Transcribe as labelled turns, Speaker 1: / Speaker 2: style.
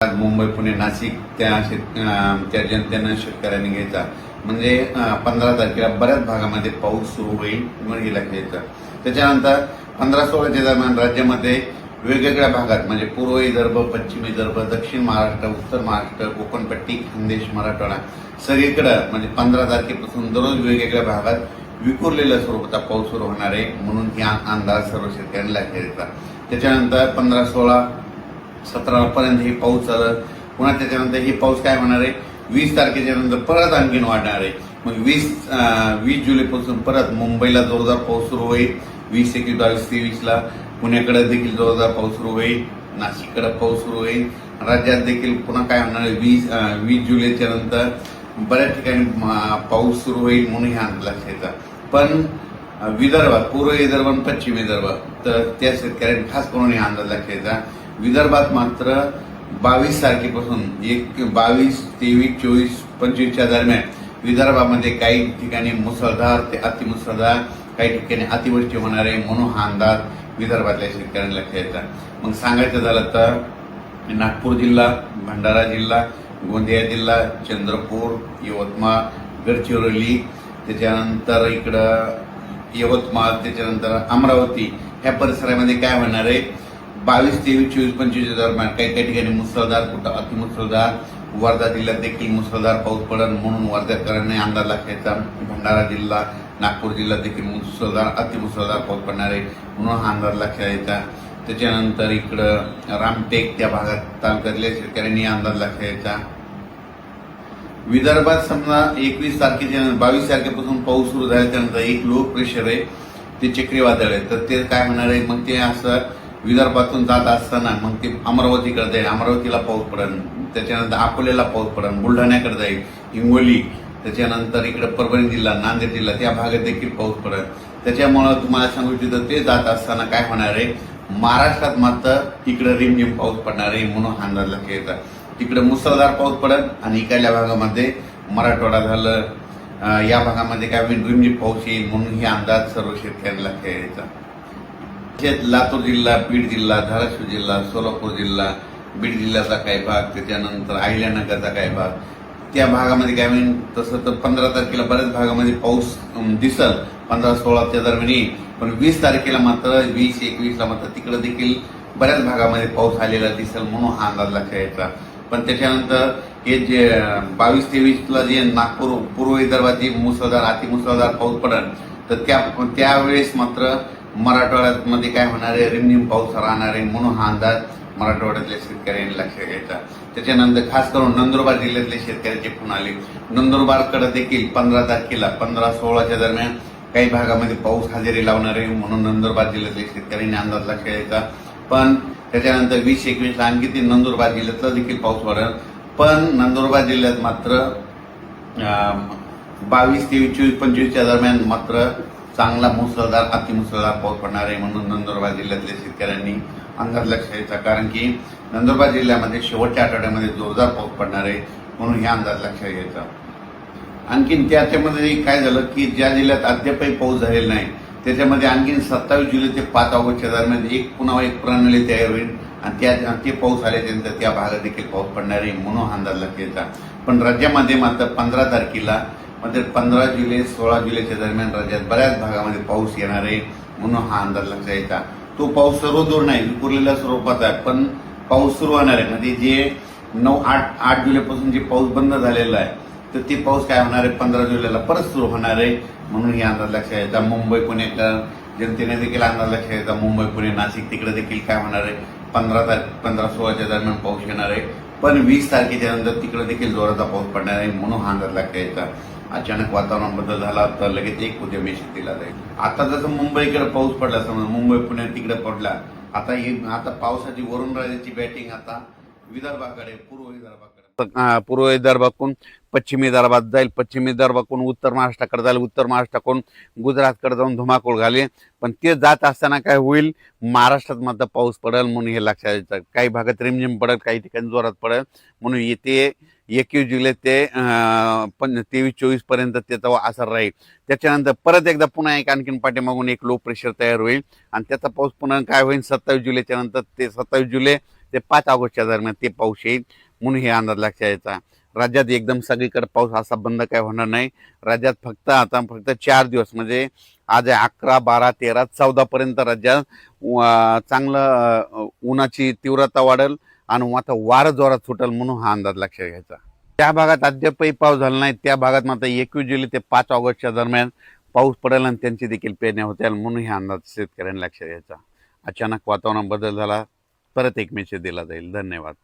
Speaker 1: आज मुंबई पुणे नाशिक त्या जनतेनं शेतकऱ्यांनी घ्यायचा म्हणजे 15 तारखेला बऱ्याच भागामध्ये पाऊस सुरू होईल म्हणून हे लक्षात घ्यायचं. त्याच्यानंतर 15-16च्या दरम्यान राज्यामध्ये वेगवेगळ्या भागात म्हणजे पूर्व विदर्भ, पश्चिम विदर्भ, दक्षिण महाराष्ट्र, उत्तर महाराष्ट्र, कोकणपट्टी, खानदेश, मराठवाडा सगळीकडं म्हणजे 15 तारखेपासून दररोज वेगवेगळ्या भागात विखुरलेल्या स्वरूपाचा पाऊस सुरू होणार आहे म्हणून हा अंदाज सर्व शेतकऱ्यांनी लक्षात घ्यायचा. त्याच्यानंतर 15, 16, 17 पर्यंत हे पाऊस चालत. पुन्हा त्याच्यानंतर हे पाऊस काय होणार आहे 20 तारखेच्या नंतर परत आणखीन वाढणार आहे. मग 20 जुलैपासून परत मुंबईला जोरदार पाऊस सुरू होईल. 20, 21, 22, 23ला पुण्याकडे देखील जोरदार पाऊस सुरू होईल. नाशिककडे पाऊस सुरू होईल. राज्यात देखील पुन्हा काय होणार आहे 20 जुलैच्या नंतर बऱ्याच ठिकाणी पाऊस सुरू होईल म्हणून ह्या लक्षात घ्यायचा. पण विदर्भात पूर्व विदर्भ आणि पश्चिम विदर्भ तर त्या शेतकऱ्यांनी खास करून हा अंदाज लक्षात घ्यायचा. विदर्भात मात्र 22 तारखेपासून 22, 23, 24, 25च्या दरम्यान विदर्भामध्ये काही ठिकाणी मुसळधार ते अतिमुसळधार, काही ठिकाणी अतिवृष्टी होणार आहे म्हणून हा अंदाज विदर्भातल्या शेतकऱ्यांनी लक्षात घ्यायचा. मग सांगायचं झालं तर नागपूर जिल्हा, भंडारा जिल्हा, गोंदिया जिल्हा, चंद्रपूर, यवतमाळ, गडचिरोली, त्याच्यानंतर इकडं यवतमाळ, त्याच्यानंतर अमरावती ह्या परिसरामध्ये काय होणार आहे 22, 23, 24, 25 दरम्यान काही काही ठिकाणी मुसळधार, कुठं अतिमुसळधार, वर्धा जिल्ह्यात देखील मुसळधार पाऊस पडेल म्हणून वर्ध्याकरांनी अंदाज लक्षायचा. भंडारा जिल्हा, नागपूर जिल्ह्यात देखील मुसळधार, अतिमुसळधार पाऊस पडणार आहे म्हणून हा अंदाज लक्षात यायचा. त्याच्यानंतर इकडं रामटेक त्या भागात तालुक्यातल्या शेतकऱ्यांनी अंदाज लक्षात यायचा. विदर्भात समजा 21 तारखेच्या 22 तारखेपासून पाऊस सुरू झाल्याच्यानंतर एक लो प्रेशर आहे ते चक्रीवादळ आहे तर ते काय होणार आहे मग ते असं विदर्भातून जात असताना मग ते अमरावतीकडे जाईल, अमरावतीला पाऊस पडेल, त्याच्यानंतर अकोल्याला पाऊस पडेल, बुलढाण्याकडे जाईल, हिंगोली, त्याच्यानंतर इकडे परभणी जिल्हा, नांदेड जिल्हा त्या भागात देखील पाऊस पडेल. त्याच्यामुळं तुम्हाला सांगू इच्छितो ते जात असताना काय होणार आहे महाराष्ट्रात मात्र इकडे रिमझिम पाऊस पडणार आहे म्हणून हा अंदाज लक्षात घ्यायचा. तिकडे मुसळधार पाऊस पडेल आणि इकडल्या भागामध्ये मराठवाडा झालं या भागामध्ये काय होईल रिमझिम पाऊस येईल म्हणून हे अंदाज सर्व शेतकऱ्यांना लक्षात घ्यायचा. लातूर जिल्हा, बीड जिल्हा, धाराशिव जिल्हा, सोलापूर जिल्हा, बीड जिल्ह्याचा काही भाग, त्याच्यानंतर अहिल्यानगरचा काही भाग त्या भागामध्ये काय होईल तसं तर 15 तारखेला बऱ्याच भागामध्ये पाऊस दिसल 15-16च्या दरम्यान येईल. पण 20 तारखेला मात्र 20, 21ला मात्र तिकडे देखील बऱ्याच भागामध्ये पाऊस आलेला दिसेल म्हणून हा अंदाज लक्षात यायचा. पण त्याच्यानंतर हे जे 22, 23ला जे नागपूर पूर्व विदर्भात जे मुसळधार अतिमुसळधार पाऊस पडेल तर त्यावेळेस मात्र मराठवाड्यामध्ये काय होणार आहे रिमझिम पाऊस राहणार आहे म्हणून हा अंदाज मराठवाड्यातल्या शेतकऱ्यांनी लक्षात घ्यायचा. त्याच्यानंतर खास करून नंदुरबार जिल्ह्यातले शेतकऱ्याचे फोन आले. नंदुरबारकडे देखील 15 तारखेला 15-16च्या दरम्यान काही भागामध्ये पाऊस हजेरी लावणार आहे म्हणून नंदुरबार जिल्ह्यातल्या शेतकऱ्यांनी अंदाज लक्षात घ्यायचा. पण त्याच्यानंतर 20, 21ला आणखी ते नंदुरबार जिल्ह्यातला देखील पाऊस पडेल. पण नंदुरबार जिल्ह्यात मात्र 22, 23, 24, 25च्या दरम्यान मात्र चांगला मुसळधार अतिमुसळधार पाऊस पडणार आहे म्हणून नंदुरबार जिल्ह्यातल्या शेतकऱ्यांनी अंदाज लक्षात घ्यायचा. कारण की नंदुरबार जिल्ह्यामध्ये शेवटच्या आठवड्यामध्ये जोरदार पाऊस पडणार आहे म्हणून हे अंदाज लक्षात घ्यायचा. आणखीन त्याच्यामध्ये काय झालं की ज्या जिल्ह्यात अद्यापही पाऊस झालेला नाही त्याच्यामध्ये आणखीन 27 जुलै ते 5 ऑगस्टच्या दरम्यान पुन्हा एक प्रणाली तयार होईल आणि ते पाऊस आल्याच्यानंतर त्या भागात देखील पाऊस पडणार आहे म्हणून हा अंदाज लक्षात घ्यायचा. पण राज्यामध्ये मात्र 15 तारखेला म्हणजे 15 जुलै 16 जुलैच्या दरम्यान राज्यात बऱ्याच भागामध्ये पाऊस येणार आहे म्हणून हा अंदाज लक्षात यायचा. तो पाऊस सर्व दूर नाही विखुरलेल्या स्वरूपात आहे पण पाऊस सुरू होणार आहे. म्हणजे जे 8 जुलैपासून जे पाऊस बंद झालेला आहे तर ते पाऊस काय होणार आहे 15 जुलैला परत सुरू होणार आहे म्हणून हे अंदाज लक्षात यायचा. मुंबई पुण्याच्या जनतेने देखील अंदाज लक्षात यायचा. मुंबई पुणे नाशिक तिकडे देखील काय होणार आहे 15-16च्या दरम्यान पाऊस येणार आहे. पण 20 तारखेच्या नंतर तिकडे देखील जोराचा पाऊस पडणार आहे म्हणून हा अंदाज लक्षात यायचा. अचानक वातावरण बदल झाला तर लगेच एक उद्या मेसेज दिला जाईल. आता जसं मुंबईकडे पाऊस पडला समजा मुंबई पुणे तिकडे पडला आता पावसाची वरुण राजाची बॅटिंग आता विदर्भाकडे पूर्व विदर्भाकडून पश्चिम विदर्भात जाईल, पश्चिम विदर्भाकडून उत्तर महाराष्ट्राकडे जाईल, उत्तर महाराष्ट्राकडून गुजरातकडे जाऊन धुमाकूळ घालेल. पण ते जात असताना काय होईल महाराष्ट्रात मात्र पाऊस पडेल म्हणून हे लक्षात येतं. काही भागात रिमझिम पडेल, काही ठिकाणी जोरात पडेल म्हणून येते 21 जुलै ते 23-24 पर्यंत त्याचा असर राहील. त्याच्यानंतर परत एकदा पुन्हा एक आणखीन पाठीमागून एक लो प्रेशर तयार होईल आणि त्याचा पाऊस पुन्हा काय होईल 27 जुलैच्या नंतर ते 27 जुलै
Speaker 2: ते 5 ऑगस्टच्या दरम्यान ते पाऊस येईल म्हणून हे अंदाज लक्षात यायचा. राज्यात एकदम सगळीकडे पाऊस असा बंद काय होणार नाही. राज्यात फक्त 4 दिवस म्हणजे आज आहे 11, 12, 13, 14 पर्यंत राज्यात चांगलं उन्हाची तीव्रता वाढेल आणि आता वारं जोरात सुटेल म्हणून हा अंदाज लक्षात घ्यायचा. त्या भागात अद्यापही पाऊस झाला नाही. त्या भागात मात्र 21 जुलै ते 5 ऑगस्टच्या दरम्यान पाऊस पडेल आणि त्यांची देखील पेरण्या होतील म्हणून हा अंदाज शेतकऱ्यांनी लक्षात घ्यायचा. अचानक वातावरण बदल झाला, परत एक मेसेज दिला जाईल. धन्यवाद.